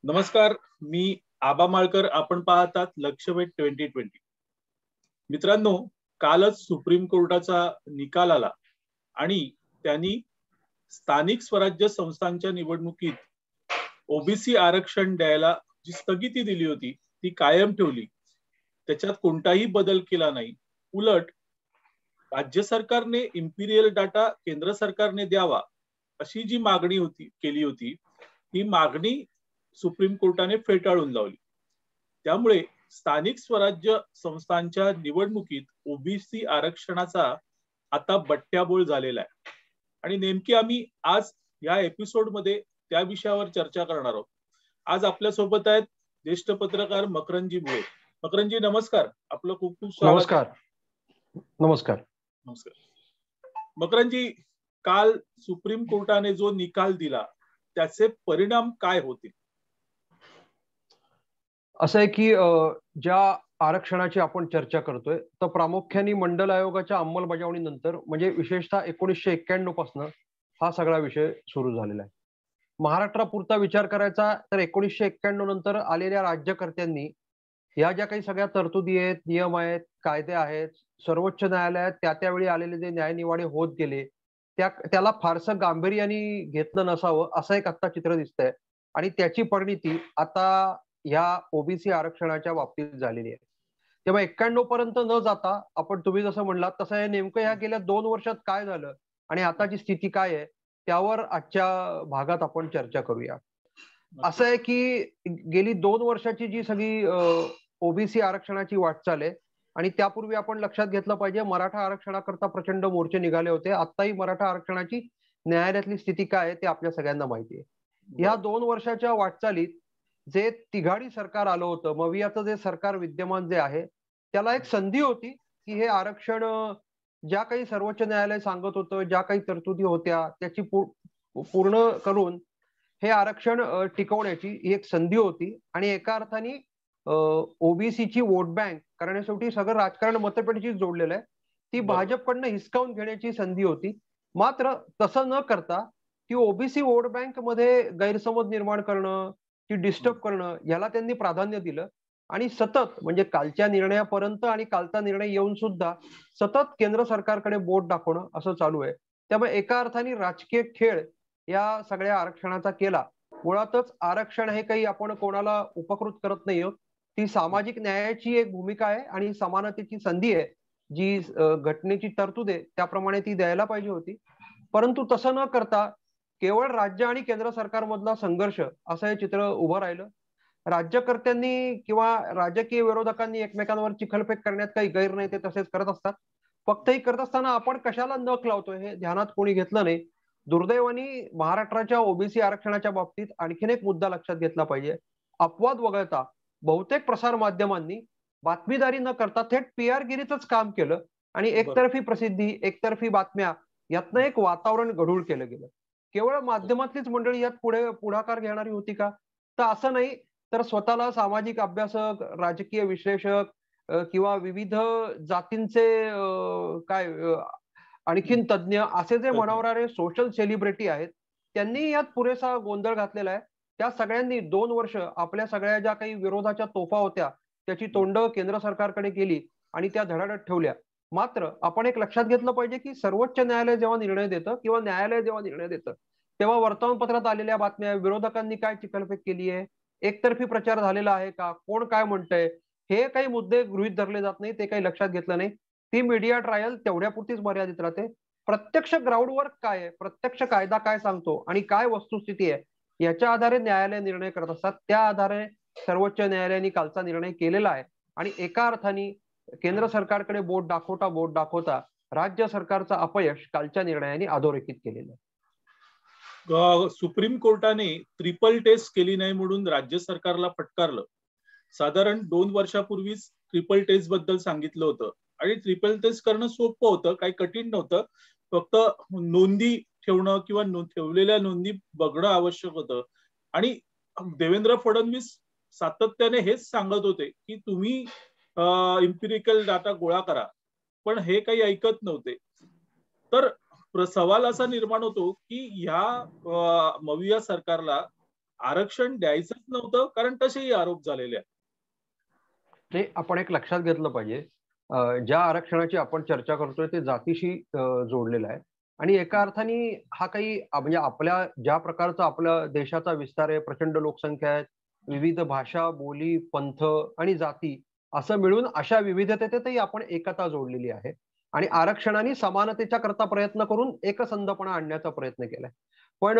नमस्कार, मी आबा माळकर. आपण पाहतात लक्षवेध 2020. मित्रांनो, कालच सुप्रीम कोर्टाचा निकाल आला आणि त्यांनी स्थानिक स्वराज्य संस्थांच्या निवडणुकीत ओबीसी आरक्षण द्यायला जी स्थगिती दिली होती ती कायम ठेवली. त्याच्यात कोणताही बदल केला नाही. उलट राज्य सरकारने इम्पिरियल डाटा केंद्र सरकारने द्यावा अशी जी मागणी केली होती ही मागणी सुप्रीम कोर्टाने फेटाळून लावली. त्यामुळे स्थानिक स्वराज्य संस्थांच्या निवडणुकीत ओबीसी आरक्षणाचा आता बट्ट्याबोळ झालेला आहे आणि नेमकी आम्ही आज या एपिसोडमध्ये त्या विषयावर चर्चा करणार आहोत. आज आपल्या सोबत आहेत ज्येष्ठ पत्रकार मकरंदजी मुळे. मकरंदजी नमस्कार, आपलं खूप खूप स्वागत. नमस्कार. नमस्कार. नमस्कार मकरंदजी, काल सुप्रीम कोर्टाने जो निकाल दिला त्याचे परिणाम काय होतील? असं आहे की ज्या आरक्षणाची आपण चर्चा करतोय तर प्रामुख्याने मंडल आयोगाच्या अंमलबजावणीनंतर म्हणजे विशेषतः 1991 पासून हा सगळा विषय सुरू झालेला आहे. महाराष्ट्रापुरता विचार करायचा तर 1991 नंतर आलेल्या राज्यकर्त्यांनी या ज्या काही सगळ्या तरतुदी आहेत, नियम आहेत, कायदे आहेत, सर्वोच्च न्यायालयात त्यावेळी आलेले जे न्यायनिवाडे होत गेले त्याला फारसं गांभीर्याने घेतलं नसावं असं एक आता चित्र दिसतंय आणि त्याची परिणिती आता ह्या ओबीसी आरक्षणाच्या बाबतीत झालेली आहे. तेव्हा 91 पर्यंत न जाता आपण तुम्ही जसं म्हणलात तसं हे नेमकं ह्या गेल्या 2 वर्षात काय झालं आणि आताची स्थिती काय आहे त्यावर आजच्या भागात आपण चर्चा करूया. असं आहे की गेली 2 वर्षाची जी सगळी ओबीसी आरक्षणाची वाटचाल आहे आणि त्यापूर्वी आपण लक्षात घेतलं पाहिजे मराठा आरक्षणाकरता प्रचंड मोर्चे निघाले होते. आत्ताही मराठा आरक्षणाची न्यायालयातली स्थिती काय आहे ते आपल्या सगळ्यांना माहिती आहे. या 2 वर्षाच्या वाटचालीत जे तिघाडी सरकार आलं होतं, मवियाचं जे सरकार विद्यमान जे आहे त्याला एक संधी होती की हे आरक्षण ज्या काही सर्वोच्च न्यायालय सांगत होतं, ज्या काही तरतुदी होत्या त्याची पूर्ण करून हे आरक्षण टिकवण्याची ही एक संधी होती. आणि एका अर्थाने ओबीसीची वोट बँक, कारण शेवटी सगळं राजकारण मतपेटीशी जोडलेलं आहे, ती भाजपकडनं हिसकावून घेण्याची संधी होती. मात्र तसं न करता ती ओबीसी वोट बँक मध्ये गैरसमज निर्माण करणं, ती डिस्टर्ब करणं याला त्यांनी प्राधान्य दिलं आणि सतत म्हणजे कालच्या निर्णयापर्यंत आणि कालचा निर्णय येऊन सुद्धा सतत केंद्र सरकारकडे बोट दाखवणं असं चालू आहे. त्यामुळे एका अर्थाने राजकीय खेळ या सगळ्या आरक्षणाचा केला. मुळातच आरक्षण हे काही आपण कोणाला उपकृत करत नाही आहोत, ती सामाजिक न्यायाची एक भूमिका आहे आणि समानतेची संधी आहे जी घटनेची तरतूद आहे त्याप्रमाणे ती द्यायला पाहिजे होती. परंतु तसं न करता केवळ राज्य आणि केंद्र सरकारमधला संघर्ष असं हे चित्र उभं राहिलं. राज्यकर्त्यांनी किंवा राजकीय विरोधकांनी एकमेकांवर चिखलफेक करण्यात काही गैर नाही, ते तसेच करत असतात. फक्त हे करत असताना आपण कशाला नख लावतोय हे ध्यानात कोणी घेतलं नाही. दुर्दैवाने महाराष्ट्राच्या ओबीसी आरक्षणाच्या बाबतीत आणखीन एक मुद्दा लक्षात घेतला पाहिजे. अपवाद वगळता बहुतेक प्रसार माध्यमांनी बातमीदारी न करता थेट पीआर गिरीचंच काम केलं आणि एकतर्फी प्रसिद्धी, एकतर्फी बातम्या यातनं एक वातावरण गढूळ केलं गेलं. केवळ माध्यमातलीच मंडळी यात पुढाकार घेणारी होती का? तर असं नाही, तर स्वतःला सामाजिक अभ्यासक, राजकीय विश्लेषक किंवा विविध जातींचे आणखीन तज्ज्ञ असे जे मनवणारे सोशल सेलिब्रिटी आहेत त्यांनी यात पुरेसा गोंधळ घातलेला आहे. त्या सगळ्यांनी 2 वर्ष आपल्या सगळ्या ज्या काही विरोधाच्या तोफा होत्या त्याची तोंड केंद्र सरकारकडे केली आणि त्या धडाडत ठेवल्या. मात्र आपण एक लक्षात घेतलं पाहिजे की सर्वोच्च न्यायालय जेव्हा निर्णय देतं किंवा न्यायालय जेव्हा निर्णय देतं तेव्हा वर्तमानपत्रात आलेल्या बातम्या, विरोधकांनी काय चिखलफेक केली आहे, एकतर्फी प्रचार झालेला आहे का, कोण काय म्हणतंय, हे काही मुद्दे गृहीत धरले जात नाही, ते काही लक्षात घेतलं नाही. ती मीडिया ट्रायल तेवढ्यापुरतीच मर्यादित राहते. प्रत्यक्ष ग्राउंडवर काय आहे, प्रत्यक्ष कायदा काय सांगतो आणि काय वस्तुस्थिती आहे याच्या आधारे न्यायालय निर्णय करत असतात. त्या आधारे सर्वोच्च न्यायालयाने कालचा निर्णय केलेला आहे आणि एका अर्थाने केंद्र सरकारकडे बोट दाखवता राज्य सरकारचं अपयश कालच्या निर्णयाने अधोरेखित केलेलं आहे. सुप्रीम कोर्टाने ट्रिपल टेस्ट केली नाही म्हणून राज्य सरकारला फटकारलं. साधारण 2 वर्षापूर्वीच ट्रिपल टेस्ट बद्दल सांगितलं होतं आणि ट्रिपल टेस्ट करणं सोपं होतं, काही कठीण नव्हतं. फक्त नोंदी ठेवणं किंवा ठेवलेल्या नोंदी बघणं आवश्यक होतं. आणि देवेंद्र फडणवीस सातत्याने हेच सांगत होते की तुम्ही इम्पिरिकल डाटा गोळा करा, पण हे काही ऐकत नव्हते. तर सवाल असा निर्माण होतो की ह्या मविया सरकारला आरक्षण द्यायचंच नव्हतं, कारण तसेही आरोप झालेले आहेत. ते आपण एक लक्षात घेतलं पाहिजे. ज्या आरक्षणाची आपण चर्चा करतोय ते जातीशी जोडलेलं आहे आणि एका अर्थाने हा काही म्हणजे आपल्या ज्या प्रकारचा आपल्या देशाचा विस्तार आहे, प्रचंड लोकसंख्या आहे, विविध भाषा, बोली, पंथ आणि जाती असं मिळून अशा विविधतेतही आपण एकता जोडलेली आहे आणि आरक्षणाने समानतेच्या करता प्रयत्न करून एकसंधपणा आणण्याचा प्रयत्न केलाय. पण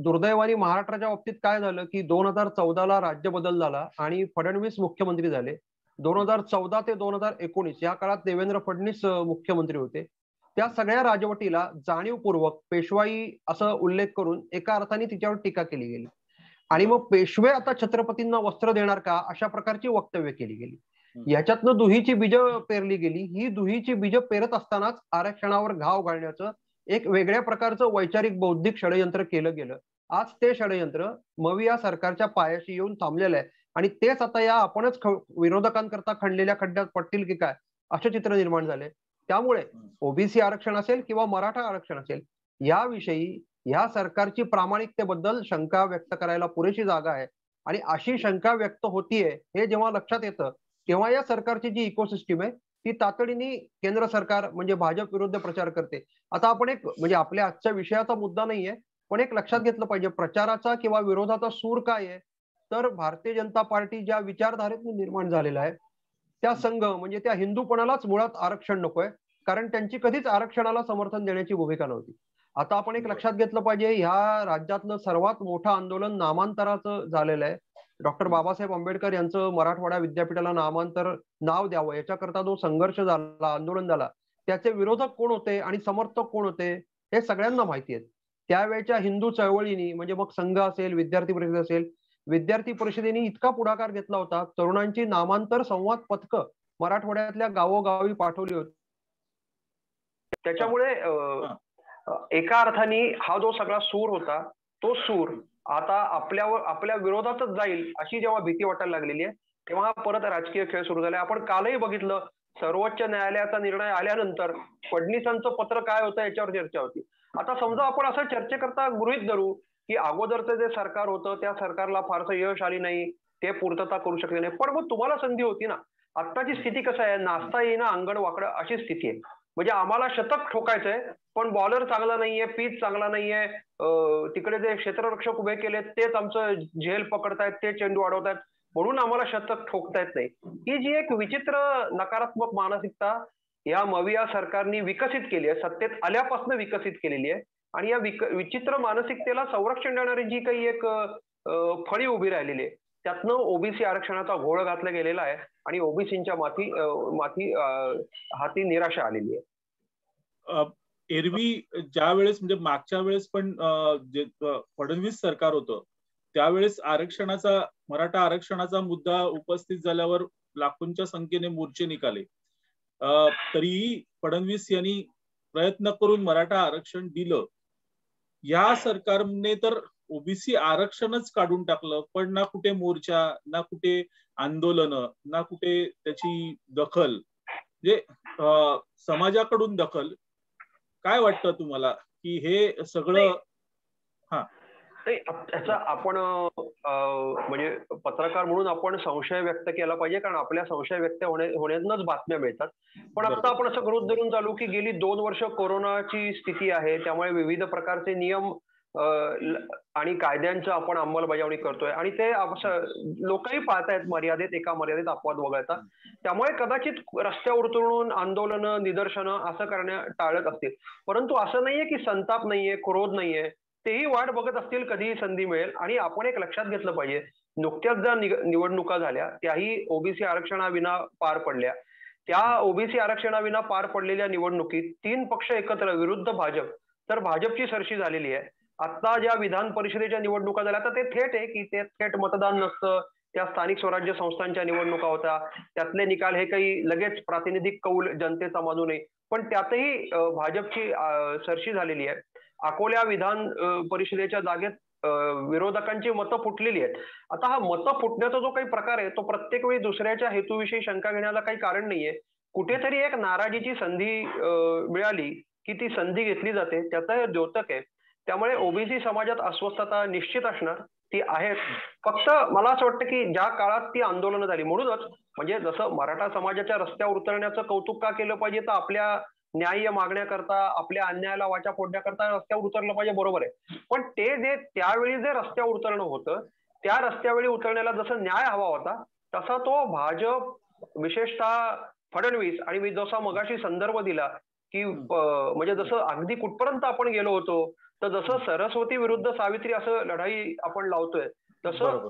दुर्दैवाने महाराष्ट्राच्या बाबतीत काय झालं की 2014ला राज्य बदल झाला आणि फडणवीस मुख्यमंत्री झाले. 2014 ते 2019 या काळात देवेंद्र फडणवीस मुख्यमंत्री होते. त्या सगळ्या राजवटीला जाणीवपूर्वक पेशवाई असं उल्लेख करून एका अर्थाने तिच्यावर टीका केली गेली आणि मग पेशवे आता छत्रपतींना वस्त्र देणार का अशा प्रकारची वक्तव्य केली गेली. याच्यातनं दुहीची बीज पेरली गेली. ही दुहीची बीज पेरत असतानाच आरक्षणावर घाव घालण्याचं एक वेगळ्या प्रकारचं वैचारिक बौद्धिक षडयंत्र केलं गेलं. आज ते षडयंत्र मविया सरकारच्या पायाशी येऊन थांबलेलं आहे आणि तेच आता या आपणच विरोधकांकरता खणलेल्या खड्ड्यात पडतील की काय असं चित्र निर्माण झाले. त्यामुळे ओबीसी आरक्षण असेल किंवा मराठा आरक्षण असेल याविषयी या सरकारची प्रामाणिकतेबद्दल शंका व्यक्त करायला पुरेशी जागा आहे आणि अशी शंका व्यक्त होतीये हे जेव्हा लक्षात येतं तेव्हा या सरकारची जी इकोसिस्टीम आहे ती तातडीने केंद्र सरकार म्हणजे भाजप विरुद्ध प्रचार करते. आता आपण एक म्हणजे आपल्या आजच्या विषयाचा मुद्दा नाहीये पण एक लक्षात घेतलं पाहिजे प्रचाराचा किंवा विरोधाचा सूर काय आहे तर भारतीय जनता पार्टी ज्या विचारधारेतून निर्माण झालेला आहे त्या संघ म्हणजे त्या हिंदूपणालाच मुळात आरक्षण नकोय कारण त्यांची कधीच आरक्षणाला समर्थन देण्याची भूमिका नव्हती. आता आपण एक लक्षात घेतलं पाहिजे ह्या राज्यातलं सर्वात मोठं आंदोलन नामांतराचं झालेलं आहे. डॉक्टर बाबासाहेब आंबेडकर यांचं मराठवाडा विद्यापीठाला नामांतर नाव द्यावं याच्याकरता जो संघर्ष झाला आंदोलन झाला त्याचे विरोधक कोण होते आणि समर्थक कोण होते हे सगळ्यांना माहिती आहे. त्यावेळच्या हिंदू चळवळीनी म्हणजे मग संघ असेल विद्यार्थी परिषद असेल विद्यार्थी परिषदेने इतका पुढाकार घेतला होता तरुणांची नामांतर संवाद पथकं मराठवाड्यातल्या गावोगावी पाठवली होती. त्याच्यामुळे एका अर्थाने हा जो सगळा सूर होता तो सूर आता आपल्या विरोधातच जाईल अशी जेव्हा भीती वाटायला लागलेली आहे तेव्हा परत राजकीय खेळ सुरू झाले. आपण कालही बघितलं सर्वोच्च न्यायालयाचा निर्णय आल्यानंतर फडणवीसांचं पत्र काय होतं याच्यावर चर्चा होती. आता समजा आपण असं चर्चेकरता गृहीत धरू की अगोदरचं जे सरकार होतं त्या सरकारला फारसं यश आली नाही ते पूर्तता करू शकले नाही पण मग तुम्हाला संधी होती ना. आत्ताची स्थिती कसं आहे नाचता येईना अंगण वाकडं अशी स्थिती आहे. म्हणजे आम्हाला शतक ठोकायचंय पण बॉलर चांगला नाहीये पिच चांगला नाहीये तिकडे जे क्षेत्ररक्षक उभे केले तेच आमचं झेल पकडतायत ते चेंडू अडवतायत म्हणून आम्हाला शतक ठोकता येत नाही. ही जी एक विचित्र नकारात्मक मानसिकता या मविया सरकारने विकसित केली आहे सत्तेत आल्यापासून विकसित केलेली आहे आणि या विचित्र मानसिकतेला संरक्षण देणारी जी काही एक फळी उभी राहिलेली आहे त्यातनं ओबीसी आरक्षणाचा घोळ घातला गेलेला आहे आणि ओबीसींच्या हाती निराशा आलेली आहे. एरवी ज्या वेळेस म्हणजे मागच्या वेळेस पण जे फडणवीस सरकार होतं त्यावेळेस मराठा आरक्षणाचा मुद्दा उपस्थित झाल्यावर लाखोंच्या संख्येने मोर्चे निघाले. तरीही फडणवीस यांनी प्रयत्न करून मराठा आरक्षण दिलं. या सरकारने तर ओबीसी आरक्षणच काढून टाकलं पण ना कुठे मोर्चा ना कुठे आंदोलन ना कुठे त्याची दखल म्हणजे समाजाकडून दखल. काय वाटतं तुम्हाला की हे सगळं त्याचा आपण म्हणजे पत्रकार म्हणून आपण संशय व्यक्त केला पाहिजे कारण आपल्या संशय व्यक्त होण्यातूनच बातम्या मिळतात. पण आता आपण असं गृहीत धरून चालू की गेली 2 वर्ष कोरोनाची स्थिती आहे त्यामुळे विविध प्रकारचे नियम आणि कायद्यांचं आपण अंमलबजावणी करतोय आणि ते लोकही पाळतायत मर्यादेत एका मर्यादेत अपवाद वगळता. त्यामुळे कदाचित रस्त्यावर उतरून आंदोलनं निदर्शनं असं टाळत असतील परंतु असं नाहीये की संताप नाहीये क्रोध नाहीये तेही वाट बघत असतील कधीही संधी मिळेल. आणि आपण एक लक्षात घेतलं पाहिजे नुकत्याच ज्या निवडणुका झाल्या त्याही ओबीसी आरक्षणाविना पार पडल्या. त्या ओबीसी आरक्षणाविना पार पडलेल्या निवडणुकीत 3 पक्ष एकत्र विरुद्ध भाजप तर भाजपची सरशी झालेली आहे. आता ज्या विधान परिषदेच्या निवडणुका झाल्या तर ते थेट आहे की ते थेट मतदान नसतं त्या स्थानिक स्वराज्य संस्थांच्या निवडणुका होत्या त्यातले निकाल हे काही लगेच प्रातिनिधिक कौल जनतेचा मानू नये पण त्यातही भाजपची सरशी झालेली आहे. अकोल्या विधान परिषदेच्या जागेत विरोधकांची मतं फुटलेली आहेत. आता हा मतं फुटण्याचा जो काही प्रकार आहे तो प्रत्येक वेळी दुसऱ्याच्या हेतूविषयी शंका घेण्याला काही कारण नाहीये. कुठेतरी एक नाराजीची संधी मिळाली की ती संधी घेतली जाते त्याचं द्योतक आहे. त्यामुळे ओबीसी समाजात अस्वस्थता निश्चित असणार ती आहेत. फक्त मला असं वाटतं की ज्या काळात ती आंदोलनं झाली म्हणूनच म्हणजे जसं मराठा समाजाच्या रस्त्यावर उतरण्याचं कौतुक का केलं पाहिजे, तर आपल्या न्याय्य मागण्याकरता, आपल्या अन्यायाला वाचा फोडण्याकरता रस्त्यावर उतरलं पाहिजे, बरोबर आहे. पण ते जे त्यावेळी जे रस्त्यावर उतरणं होतं, त्या रस्त्यावेळी उतरण्याला जसं न्याय हवा होता तसा तो भाजप विशेषतः फडणवीस आणि मी जसा मगाशी संदर्भ दिला की म्हणजे जसं अगदी कुठपर्यंत आपण गेलो होतो, तर जसं सरस्वती विरुद्ध सावित्री असं लढाई आपण लावतोय तसं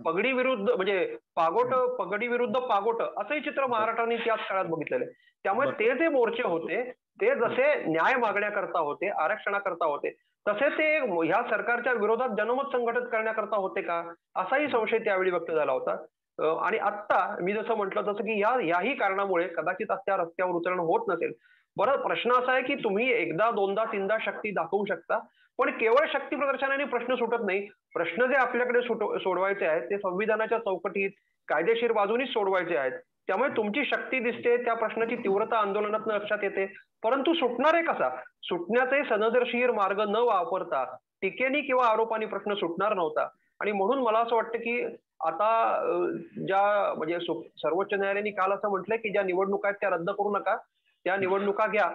पगडी विरुद्ध म्हणजे पगडी विरुद्ध पागोट असंही चित्र महाराष्ट्राने त्याच काळात बघितलेलं आहे. त्यामुळे ते जे मोर्चे होते ते जसे न्याय मागण्याकरता होते, आरक्षणाकरता होते, तसे ते ह्या सरकारच्या विरोधात जनमत संघटित करण्याकरता होते का, असाही संशय त्यावेळी व्यक्त झाला होता. आणि आत्ता मी जसं म्हटलं तसं की याही कारणामुळे कदाचित त्या रस्त्यावर उतरणं होत नसेल. बरं, प्रश्न असा आहे की तुम्ही एकदा दोनदा तीनदा शक्ती दाखवू शकता, पण केवळ शक्ती प्रदर्शनाने प्रश्न सुटत नाही. प्रश्न जे आपल्याकडे सोडवायचे आहेत ते संविधानाच्या चौकटीत कायदेशीर बाजूनीच सोडवायचे आहेत. त्यामुळे तुमची शक्ती दिसते, त्या प्रश्नाची तीव्रता आंदोलनात लक्षात येते, परंतु सुटणार आहे कसा, सुटण्याचे सनदशीर मार्ग न वापरता टीकेनी किंवा आरोपांनी प्रश्न सुटणार नव्हता. आणि म्हणून मला असं वाटतं की आता ज्या म्हणजे सर्वोच्च न्यायालयाने काल असं म्हटलंय की ज्या निवडणुका आहेत त्या रद्द करू नका, त्या निवडणुका घ्या.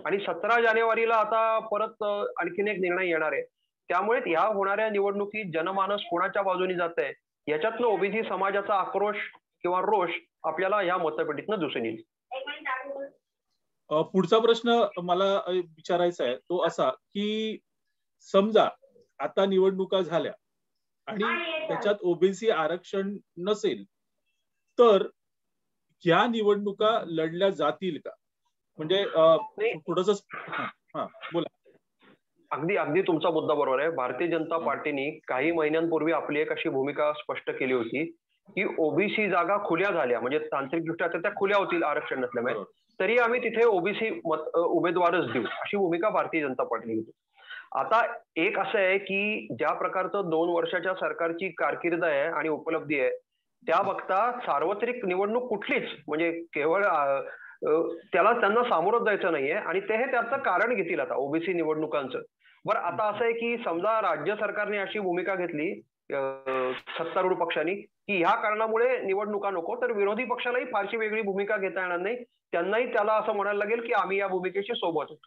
आणि 17 जानेवारीला आता परत आणखीन एक निर्णय येणार आहे. त्यामुळे ह्या होणाऱ्या निवडणुकीत जनमानस कोणाच्या बाजूने जात आहे याच्यातनं ओबीसी समाजाचा आक्रोश किंवा रोष आपल्याला या मतपेटीतनं दिसून येईल. पुढचा प्रश्न मला विचारायचा आहे तो असा की समजा आता निवडणुका झाल्या आणि त्याच्यात ओबीसी आरक्षण नसेल तर या निवडणुका लढल्या जातील का, म्हणजे थोडस बोला. अगदी अगदी तुमचा मुद्दा बरोबर आहे. भारतीय जनता पार्टीने काही महिन्यांपूर्वी आपली एक अशी भूमिका स्पष्ट केली होती की ओबीसी जागा खुल्या झाल्या म्हणजे तांत्रिकदृष्ट्या त्या खुल्या होतील आरक्षण नसल्यामुळे, तरी आम्ही तिथे ओबीसी उमेदवारच देऊ अशी भूमिका भारतीय जनता पार्टीने घेतली. आता एक असं आहे की ज्या प्रकारचं 2 वर्षाच्या सरकारची कारकीर्द आहे आणि उपलब्धी आहे त्या बघता सार्वत्रिक निवडणूक कुठलीच म्हणजे केवळ त्यांना सामोरं जायचं नाहीये आणि ते हे त्याचं कारण घेतील आता ओबीसी निवडणुकांचं. बरं, आता असं आहे की समजा राज्य सरकारने अशी भूमिका घेतली सत्तारूढ पक्षांनी की ह्या कारणामुळे निवडणुका नको, तर विरोधी पक्षालाही फारशी वेगळी भूमिका घेता येणार नाही, त्यांनाही त्याला असं म्हणायला लागेल की आम्ही या भूमिकेशी सोबत आहोत.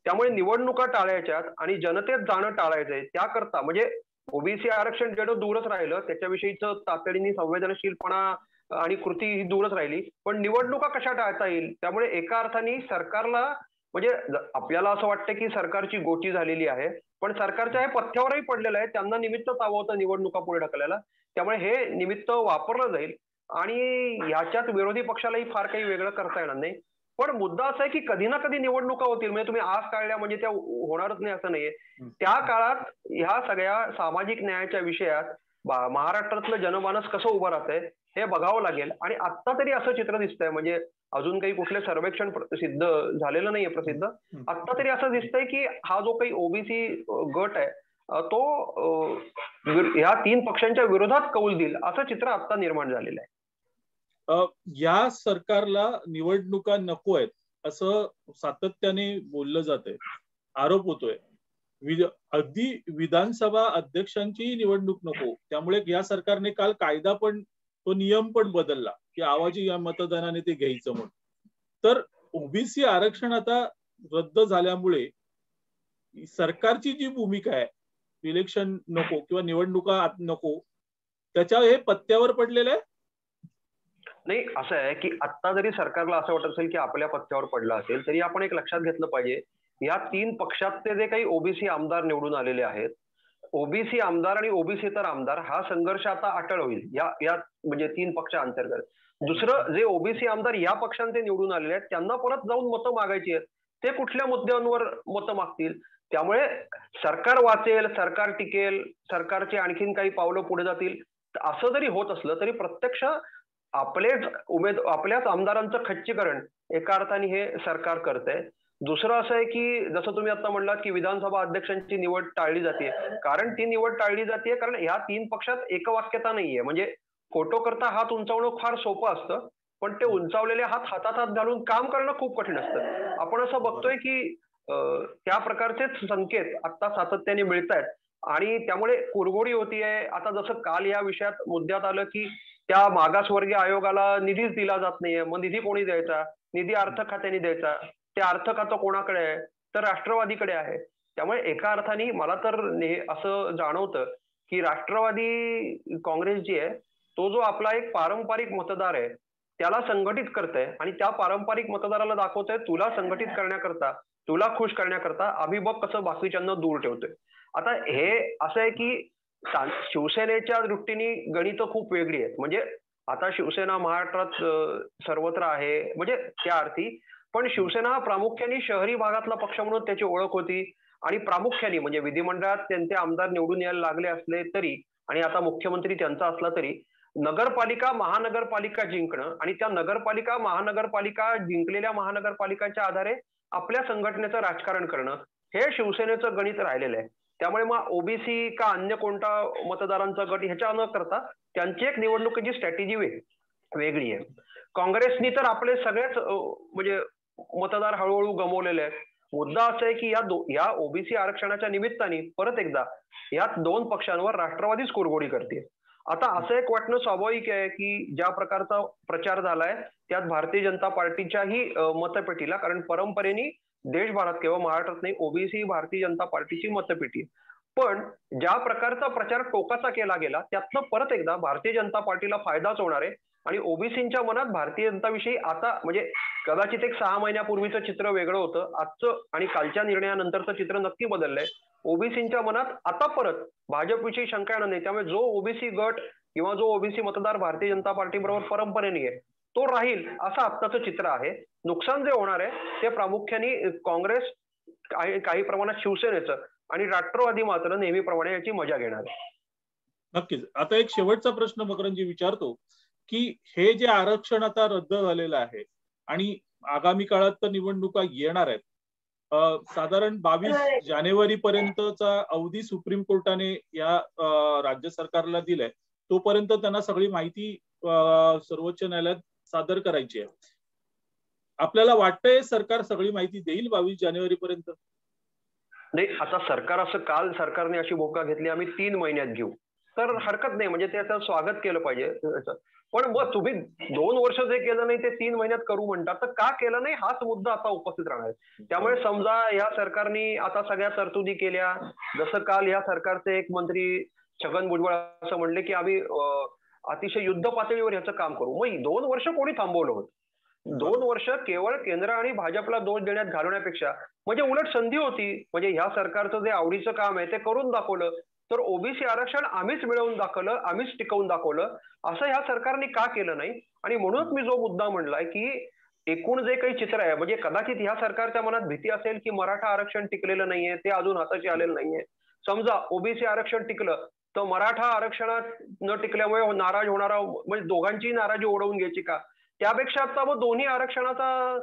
त्यामुळे निवडणुका टाळायच्यात आणि जनतेत जाणं टाळायचंय त्याकरता म्हणजे ओबीसी आरक्षण जेवढं दूरच राहिलं त्याच्याविषयीचं तातडीने संवेदनशीलपणा आणि कृती ही दूरच राहिली, पण निवडणुका कशा टाळता येईल. त्यामुळे एका अर्थाने सरकारला म्हणजे आपल्याला असं वाटतं की सरकारची गोची झालेली आहे, पण सरकारच्या हे पथ्यावरही पडलेलं आहे, त्यांना निमित्त हवं होतं निवडणुका पुढे ढकलायला, त्यामुळे हे निमित्त वापरलं जाईल आणि ह्याच्यात विरोधी पक्षालाही फार काही वेगळं करता येणार नाही. पण मुद्दा असा आहे की कधी ना कधी निवडणुका होतील, म्हणजे तुम्ही आज काढल्या म्हणजे त्या होणारच नाही असं नाहीये. त्या काळात ह्या सगळ्या सामाजिक न्यायाच्या विषयात महाराष्ट्रातलं जनमानस कसं उभं राहतंय हे बघावं लागेल. आणि आता तरी असं चित्र दिसतंय म्हणजे अजून काही कुठले सर्वेक्षण सिद्ध झालेलं नाहीये प्रसिद्ध, आता तरी असं दिसतंय की हा जो काही ओबीसी गट आहे तो ह्या 3 पक्षांच्या विरोधात कौल देईल असं चित्र आता निर्माण झालेलं आहे. या सरकारला निवडणुका नको आहेत असं सातत्याने बोललं जातंय, आरोप होतोय. अगदी विधानसभा अध्यक्षांची निवडणूक नको, त्यामुळे या सरकारने काल कायदा पण तो नियम पण बदलला की आवाजी या मतदानाने ते घ्यायचं म्हणून. तर ओबीसी आरक्षण आता रद्द झाल्यामुळे सरकारची जी भूमिका आहे इलेक्शन नको किंवा निवडणुका नको त्याच्या हे पत्त्यावर पडलेलं आहे. नाही, असं आहे की आता जरी सरकारला असं वाटत असेल की आपल्या पत्त्यावर पडलं असेल तरी आपण एक लक्षात घेतलं पाहिजे या 3 पक्षातले जे काही ओबीसी आमदार निवडून आलेले आहेत, ओबीसी आमदार आणि ओबीसी तर आमदार हा संघर्ष आता अटळ होईल या म्हणजे 3 पक्षांतर्गत. दुसरं, जे ओबीसी आमदार या पक्षांचे निवडून आलेले आहेत त्यांना परत जाऊन मतं मागायची आहेत, ते कुठल्या मुद्द्यांवर मतं मागतील. त्यामुळे सरकार वाचेल, सरकार टिकेल, सरकारचे आणखीन काही पावलं पुढे जातील असं जरी होत असलं तरी प्रत्यक्ष आपल्याच आमदारांचं खच्चीकरण एका अर्थाने हे सरकार करतंय. दुसरं असं आहे की जसं तुम्ही आता म्हणलात की विधानसभा अध्यक्षांची निवड टाळली जाते, कारण ती निवड टाळली जाते कारण ह्या 3 पक्षात एकवाक्यता नाहीये. म्हणजे फोटो करता हात उंचावणं फार सोपं असतं, पण ते उंचावलेले हात हातात हात घालून काम करणं खूप कठीण असतं. आपण असं बघतोय की त्या प्रकारचेच संकेत आता सातत्याने मिळत आहेत. आणि त्यामुळे कुरघोडी होतीये. आता जसं काल या विषयात मुद्द्यात आलं की त्या मागासवर्गीय आयोगाला निधीच दिला जात नाहीये, मग निधी कोणी द्यायचा? निधी अर्थ खात्याने द्यायचा. ते अर्थ खातं कोणाकडे आहे? तर राष्ट्रवादीकडे आहे. त्यामुळे एका अर्थाने मला तर असं जाणवतं की राष्ट्रवादी काँग्रेस जी आहे, तो जो आपला एक पारंपरिक मतदार आहे त्याला संघटित करतंय आणि त्या पारंपरिक मतदाराला दाखवतंय तुला संघटित करण्याकरता, तुला खुश करण्याकरता आम्ही बघ कसं बाकीच्यांना दूर ठेवतोय. आता हे असं आहे की शिवसेनेच्या दृष्टीने गणितं खूप वेगळी आहेत. म्हणजे आता शिवसेना महाराष्ट्रात सर्वत्र आहे म्हणजे त्या अर्थी, पण शिवसेना हा प्रामुख्याने शहरी भागातला पक्ष म्हणून त्याची ओळख होती आणि प्रामुख्याने म्हणजे विधिमंडळात त्यांचे आमदार निवडून यायला लागले असले तरी आणि आता मुख्यमंत्री त्यांचा असला तरी नगरपालिका महानगरपालिका जिंकणं आणि त्या नगरपालिका महानगरपालिका जिंकलेल्या महानगरपालिकांच्या आधारे आपल्या संघटनेचं राजकारण करणं हे शिवसेनेचं गणित राहिलेलं आहे. त्यामुळे मग ओबीसी का अन्य कोणता मतदारांचा गट ह्याच्या न करता त्यांची एक निवडणुकीची स्ट्रॅटेजी वेगळी आहे. काँग्रेसनी तर आपले सगळेच म्हणजे मतदार हळूहळू गमावलेले आहेत. मुद्दा असा आहे की या ओबीसी आरक्षणाच्या निमित्ताने परत एकदा या दोन पक्षांवर राष्ट्रवादीच कुरघोडी करते. आता असं एक वाटणं स्वाभाविक आहे की ज्या प्रकारचा प्रचार झालाय त्यात भारतीय जनता पार्टीच्याही मतपेटीला, कारण परंपरेने देशभरात किंवा महाराष्ट्रात नाही ओबीसी भारतीय जनता पार्टीची मतपेटी, पण ज्या प्रकारचा प्रचार टोकाचा केला गेला त्यातनं परत एकदा भारतीय जनता पार्टीला फायदाच होणार आहे आणि ओबीसींच्या मनात भारतीय जनताविषयी आता म्हणजे कदाचित एक 6 महिन्यापूर्वीचं चित्र वेगळं होतं, आजचं आणि कालच्या निर्णयानंतरचं चित्र नक्की बदललंय. ओबीसींच्या मनात आता परत भाजपविषयी शंका येणार नाही. त्यामुळे जो ओबीसी गट किंवा जो ओबीसी मतदार भारतीय जनता पार्टी बरोबर परंपरेने आहे तो राहील असं आत्ताचं चित्र आहे. नुकसान जे होणार आहे ते प्रामुख्याने काँग्रेस, काही प्रमाणात शिवसेनेचं आणि राष्ट्रवादी मात्र नेहमीप्रमाणे याची मजा घेणार आहे. नक्कीच. आता एक शेवटचा प्रश्न मकरंदजी विचारतो की हे जे आरक्षण आता रद्द झालेलं आहे आणि आगामी काळात तर निवडणुका येणार आहेत, साधारण 22 जानेवारी पर्यंतचा अवधी सुप्रीम कोर्टाने या राज्य सरकारला दिलाय. तोपर्यंत त्यांना सगळी माहिती सर्वोच्च न्यायालयात सादर करायची आहे. आपल्याला वाटतंय सरकार सगळी माहिती देईल 22 जानेवारी पर्यंत? नाही, आता सरकार असं काल सरकारने अशी भूमिका घेतली आम्ही 3 महिन्यात घेऊ, तर हरकत नाही, म्हणजे त्याचं स्वागत केलं पाहिजे. पण मग तुम्ही 2 वर्ष जे केलं नाही ते 3 महिन्यात करू म्हणतात, तर का केलं नाही हाच मुद्दा आता उपस्थित राहणार आहे. त्यामुळे समजा या सरकारने आता सगळ्या तरतुदी केल्या, जसं काल या सरकारचे एक मंत्री छगन भुजबळ असं म्हणले की आम्ही अतिशय युद्ध पातळीवर याचं काम करू. मग 2 वर्ष कोणी थांबवलं होतं? 2 वर्ष केवळ केंद्र आणि भाजपला दोष देण्यात घालवण्यापेक्षा म्हणजे उलट संधी होती, म्हणजे ह्या सरकारचं जे आवडीचं काम आहे ते करून दाखवलं, तर ओबीसी आरक्षण आम्हीच मिळवून दाखवलं, आम्हीच टिकवून दाखवलं, असं ह्या सरकारने का केलं नाही? आणि म्हणूनच मी जो मुद्दा म्हणलाय की एकूण जे काही चित्र आहे, म्हणजे कदाचित ह्या सरकारच्या मनात भीती असेल की मराठा आरक्षण टिकलेलं नाहीये, ते अजून हाताशी आलेलं नाहीये. समजा ओबीसी आरक्षण टिकलं तर मराठा आरक्षणात न टिकल्यामुळे नाराज होणारा म्हणजे दोघांची नाराजी ओढवून घ्यायची का? त्यापेक्षा आता मग दोन्ही आरक्षणाचा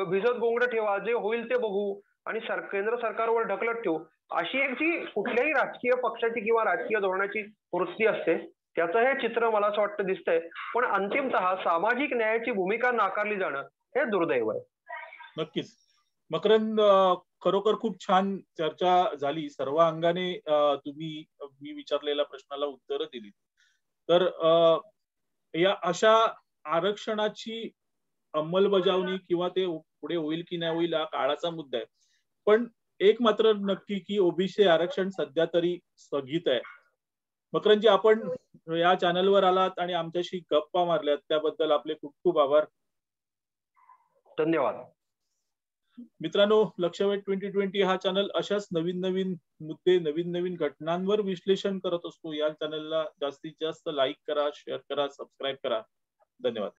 भिजत गोंगडं ठेवा, जे होईल ते बघू आणि केंद्र सरकारवर ढकलत ठेवू, अशी एक जी कुठल्याही राजकीय पक्षाची किंवा राजकीय धोरणाची वृत्ती असते त्याचं हे चित्र मला असं वाटतं दिसतंय. पण अंतिमतः सामाजिक न्यायाची भूमिका नाकारली जाणं हे दुर्दैव आहे. नक्कीच. मकरंद, खरोखर खूप छान चर्चा झाली. सर्व अंगाने तुम्ही मी विचारलेल्या प्रश्नाला उत्तरं दिली. तर या अशा आरक्षणाची अंमलबजावणी किंवा ते पुढे होईल की नाही होईल हा काळाचा मुद्दा आहे. पण एक मात्र नक्की की ओबीसी आरक्षण सध्या तरी स्थगित आहे. मकरंदजी, आपण या चॅनलवर आलात आणि आमच्याशी गप्पा मारल्यात त्याबद्दल आपले खूप खूप आभार. धन्यवाद. मित्रांनो, लक्षवेध 2020 हा चॅनल अशाच नवीन नवीन मुद्दे, नवीन नवीन घटनांवर विश्लेषण करत असतो. या चॅनलला जास्तीत जास्त लाईक करा, शेअर करा, सबस्क्राईब करा. धन्यवाद.